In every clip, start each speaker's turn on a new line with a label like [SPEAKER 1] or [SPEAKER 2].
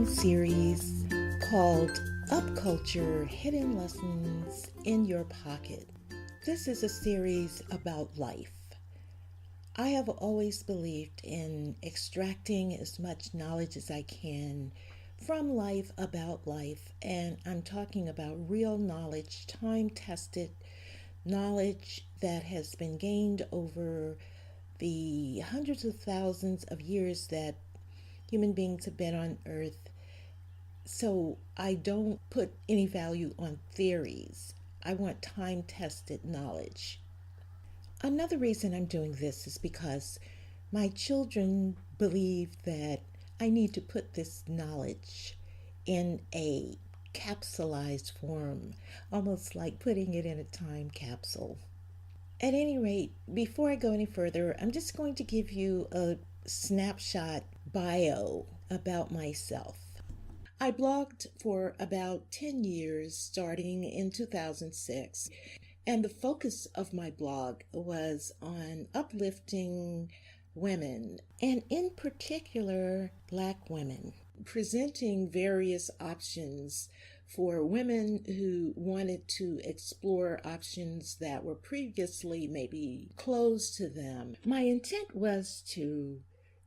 [SPEAKER 1] series called UpCulture Hidden Lessons in Your Pocket. This is a series about life. I have always believed in extracting as much knowledge as I can from life about life, and I'm talking about real knowledge, time-tested knowledge that has been gained over the hundreds of thousands of years that human beings have been on Earth. So I don't put any value on theories. I want time-tested knowledge. Another reason I'm doing this is because my children believe that I need to put this knowledge in a capsulized form, almost like putting it in a time capsule. At any rate, before I go any further, I'm just going to give you a snapshot bio about myself. I blogged for about 10 years, starting in 2006, and the focus of my blog was on uplifting women, and in particular, Black women, presenting various options for women who wanted to explore options that were previously maybe closed to them. My intent was to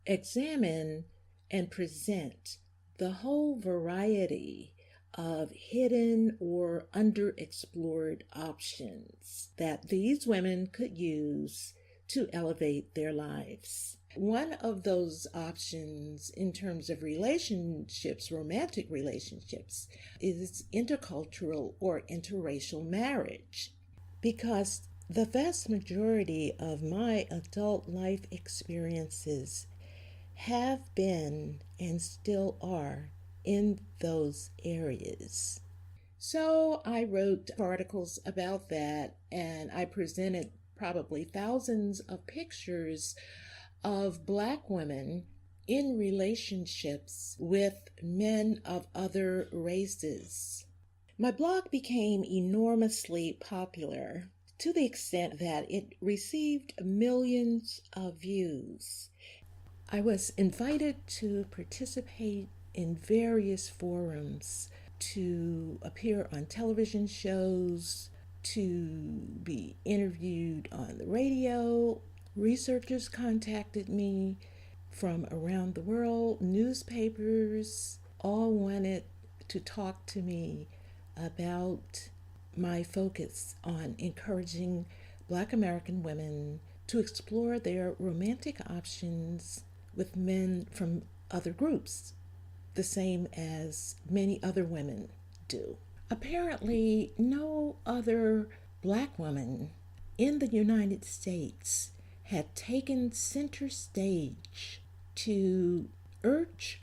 [SPEAKER 1] examine and present the whole variety of hidden or underexplored options that these women could use to elevate their lives. One of those options in terms of relationships, romantic relationships, is intercultural or interracial marriage, because the vast majority of my adult life experiences have been and still are in those areas. So I wrote articles about that, and I presented probably thousands of pictures of Black women in relationships with men of other races. My blog became enormously popular to the extent that it received millions of views. I was invited to participate in various forums, to appear on television shows, to be interviewed on the radio. Researchers contacted me from around the world. Newspapers all wanted to talk to me about my focus on encouraging Black American women to explore their romantic options with men from other groups, the same as many other women do. Apparently, no other Black woman in the United States had taken center stage to urge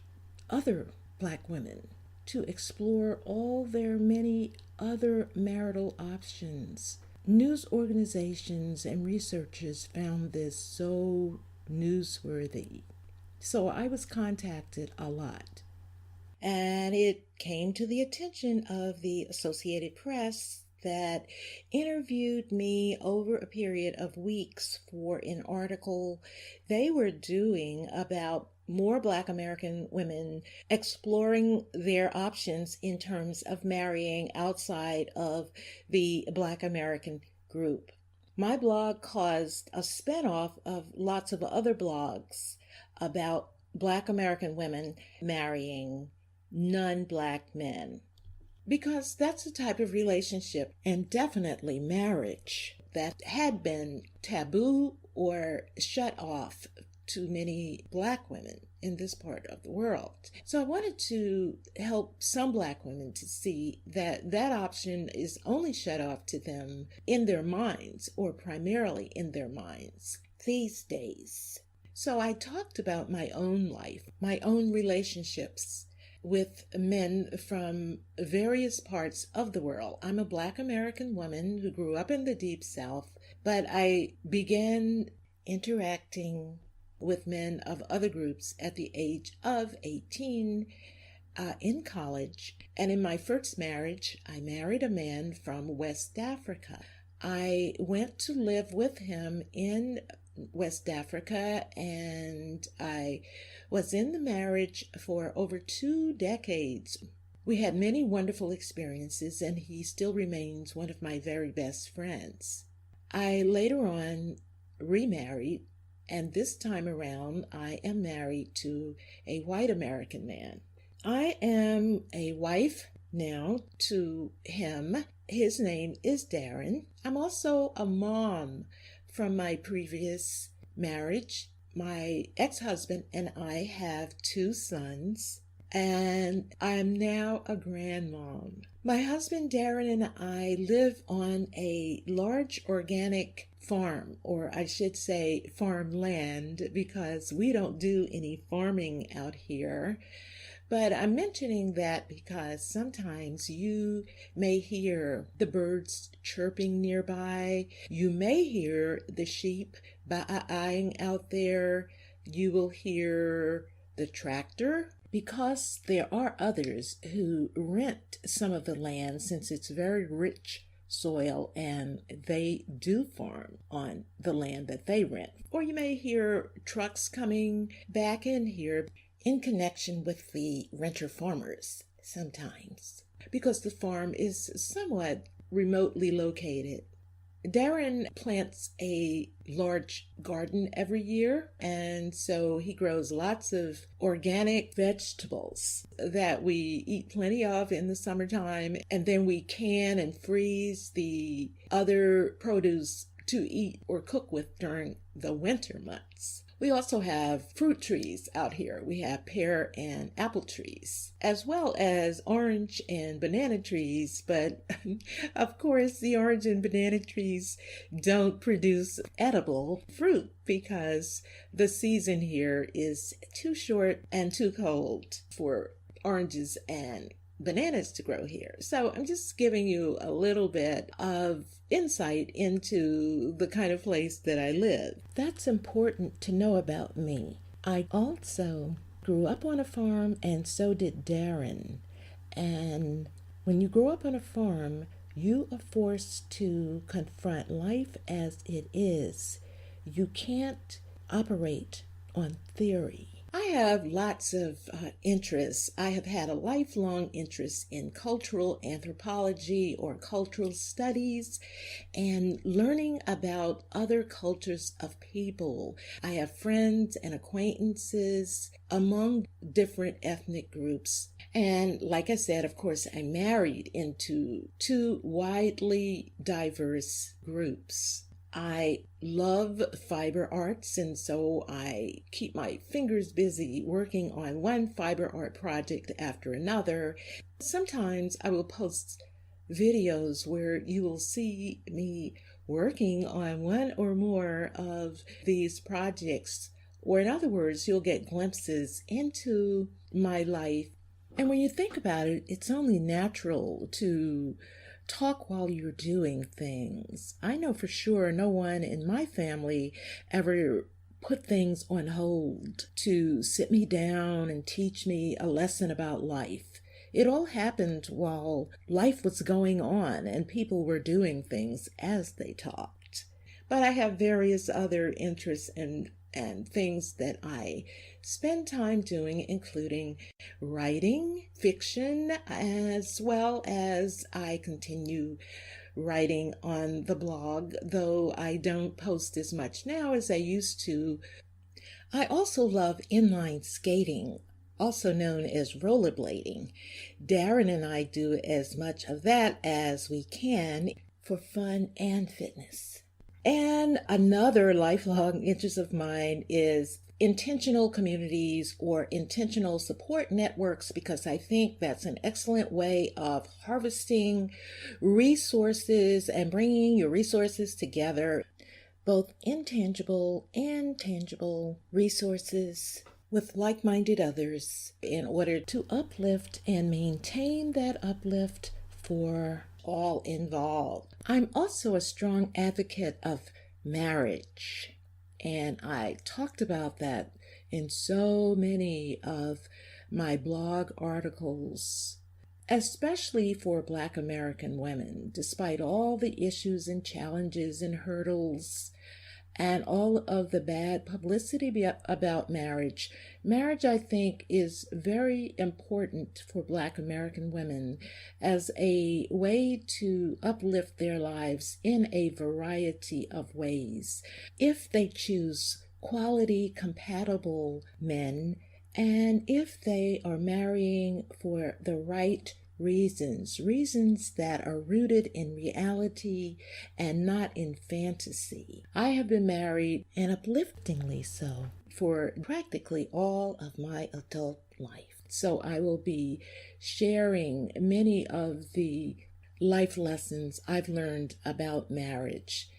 [SPEAKER 1] other Black women to explore all their many other marital options. News organizations and researchers found this so newsworthy. So I was contacted a lot. And it came to the attention of the Associated Press that interviewed me over a period of weeks for an article they were doing about more Black American women exploring their options in terms of marrying outside of the Black American group. My blog caused a spinoff of lots of other blogs about Black American women marrying non-Black men, because that's the type of relationship, and definitely marriage, that had been taboo or shut off to many Black women in this part of the world. So I wanted to help some Black women to see that that option is only shut off to them in their minds, or primarily in their minds these days. So I talked about my own life, my own relationships with men from various parts of the world. I'm a Black American woman who grew up in the Deep South, but I began interacting with men of other groups at the age of 18 in college. And in my first marriage, I married a man from West Africa. I went to live with him in West Africa, and I was in the marriage for over 2 decades. We had many wonderful experiences, and he still remains one of my very best friends. I later on remarried, and this time around I am married to a white American man. I am a wife now to him. His name is Darren. I'm also a mom from my previous marriage. My ex-husband and I have 2 sons, and I'm now a grandmom. My husband Darren and I live on a large organic farm, or I should say farmland, because we don't do any farming out here. But I'm mentioning that because sometimes you may hear the birds chirping nearby. You may hear the sheep baaing out there. You will hear the tractor, because there are others who rent some of the land since it's very rich soil and they do farm on the land that they rent. Or you may hear trucks coming back in here in connection with the renter farmers sometimes, because the farm is somewhat remotely located. Darren plants a large garden every year, and so he grows lots of organic vegetables that we eat plenty of in the summertime, and then we can and freeze the other produce to eat or cook with during the winter months. We also have fruit trees out here. We have pear and apple trees, as well as orange and banana trees. But of course, the orange and banana trees don't produce edible fruit because the season here is too short and too cold for oranges and bananas to grow here. So I'm just giving you a little bit of insight into the kind of place that I live. That's important to know about me. I also grew up on a farm, and so did Darren. And when you grow up on a farm, you are forced to confront life as it is. You can't operate on theory. I have lots of interests. I have had a lifelong interest in cultural anthropology or cultural studies and learning about other cultures of people. I have friends and acquaintances among different ethnic groups. And like I said, of course, I married into 2 widely diverse groups. I love fiber arts, and so I keep my fingers busy working on one fiber art project after another. Sometimes I will post videos where you will see me working on one or more of these projects, or in other words, you'll get glimpses into my life. And when you think about it, it's only natural to talk while you're doing things. I know for sure no one in my family ever put things on hold to sit me down and teach me a lesson about life. It all happened while life was going on and people were doing things as they talked. But I have various other interests and things that I spend time doing, including writing fiction, as well as I continue writing on the blog, though I don't post as much now as I used to. I also love inline skating, also known as rollerblading. Darren and I do as much of that as we can for fun and fitness. And another lifelong interest of mine is intentional communities or intentional support networks, because I think that's an excellent way of harvesting resources and bringing your resources together, both intangible and tangible resources, with like-minded others in order to uplift and maintain that uplift for all involved. I'm also a strong advocate of marriage, and I talked about that in so many of my blog articles, especially for Black American women, despite all the issues and challenges and hurdles and all of the bad publicity about marriage. Marriage, I think, is very important for Black American women as a way to uplift their lives in a variety of ways. If they choose quality, compatible men, and if they are marrying for the right reasons that are rooted in reality and not in fantasy. I have been married, and upliftingly so, for practically all of my adult life. So I will be sharing many of the life lessons I've learned about marriage.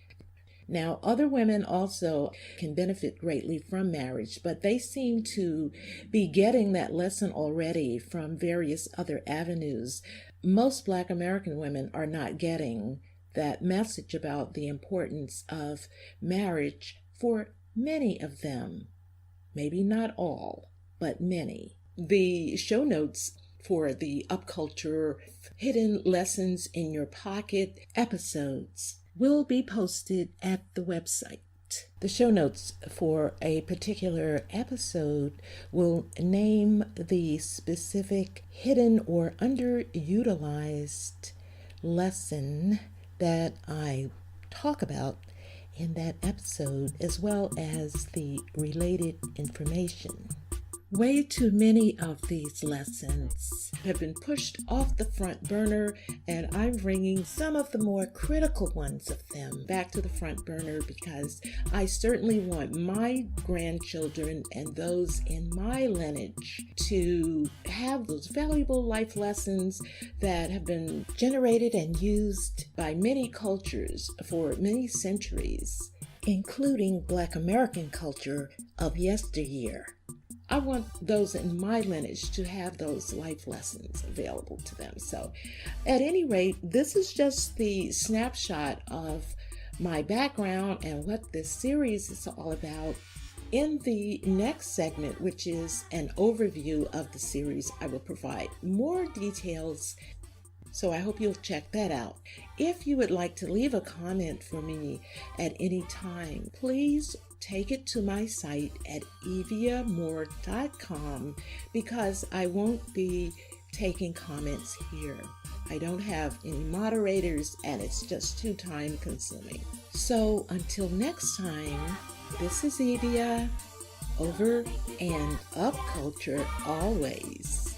[SPEAKER 1] Now, other women also can benefit greatly from marriage, but they seem to be getting that lesson already from various other avenues. Most Black American women are not getting that message about the importance of marriage for many of them. Maybe not all, but many. The show notes for the UpCulture Hidden Lessons in Your Pocket episodes will be posted at the website. The show notes for a particular episode will name the specific hidden or underutilized lesson that I talk about in that episode, as well as the related information. Way too many of these lessons have been pushed off the front burner, and I'm bringing some of the more critical ones of them back to the front burner because I certainly want my grandchildren and those in my lineage to have those valuable life lessons that have been generated and used by many cultures for many centuries, including Black American culture of yesteryear. I want those in my lineage to have those life lessons available to them. So at any rate, this is just the snapshot of my background and what this series is all about. In the next segment, which is an overview of the series, I will provide more details. So I hope you'll check that out. If you would like to leave a comment for me at any time, please take it to my site at eviamoore.com because I won't be taking comments here. I don't have any moderators and it's just too time consuming. So until next time, this is Evia, over and UpCulture always.